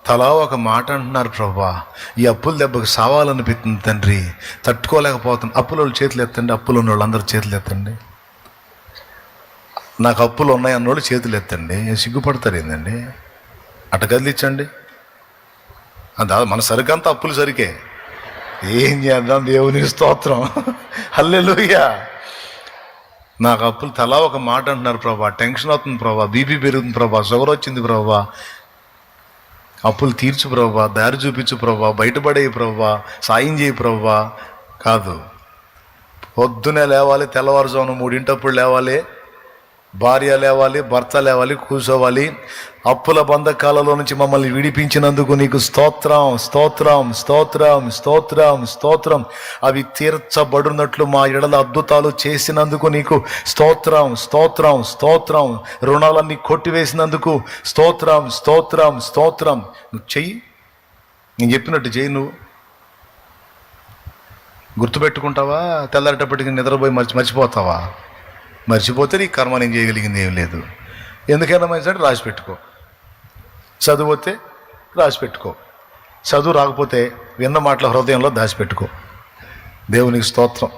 తలా ఒక మాట అంటున్నారు ప్రభా. ఈ అప్పుల దెబ్బకు సావాలనిపిస్తుంది తండ్రి, తట్టుకోలేకపోతుంది. అప్పుల వాళ్ళు చేతులు ఎత్తండి, అప్పులు ఉన్న వాళ్ళు అందరూ చేతులు ఎత్తండి. నాకు అప్పులు ఉన్నాయి అన్నోళ్ళు చేతులు ఎత్తండి. సిగ్గుపడతారు ఏందండి? అట కదిలించండి. మన సరికంతా అప్పులు సరికే. ఏం చేద్దాం, దేవునికి స్తోత్రం, హల్లెలూయా. నాకు అప్పులు తలా ఒక మాట అంటున్నారు ప్రభా. టెన్షన్ అవుతుంది ప్రభా, బీపీ పెరుగుతుంది ప్రభా, షుగర్ వచ్చింది ప్రభా. అప్పులు తీర్చు ప్రభా, దారి చూపించు ప్రభా, బయటపడే ప్రభా, సాయం చేయి ప్రభా. కాదు, పొద్దునే లేవాలి, తెల్లవారుజామున 3 లేవాలి, భార్య లేవాలి, భర్త లేవాలి, కూర్చోవాలి. అప్పుల బంధకాలలో నుంచి మమ్మల్ని విడిపించినందుకు నీకు స్తోత్రం, స్తోత్రం, స్తోత్రం, స్తోత్రం, స్తోత్రం. అవి తీర్చబడినట్లు మా ఎడల అద్భుతాలు చేసినందుకు నీకు స్తోత్రం, స్తోత్రం, స్తోత్రం. రుణాలన్నీ కొట్టివేసినందుకు స్తోత్రం, స్తోత్రం, స్తోత్రం. నువ్వు చెయ్యి, నేను చెప్పినట్టు చెయ్యి. నువ్వు గుర్తుపెట్టుకుంటావా? తెల్లారేటప్పటికి నిద్రపోయి మర్చిపోతావా? మర్చిపోతే నీ కర్మ నేను చేయగలిగింది ఏం లేదు. ఎందుకైనా మంచిదంటే రాసి పెట్టుకో. చదువు వస్తే రాసి పెట్టుకో. చదువు రాకపోతే విన్న మాటల హృదయంలో దాచిపెట్టుకో. దేవునికి స్తోత్రం.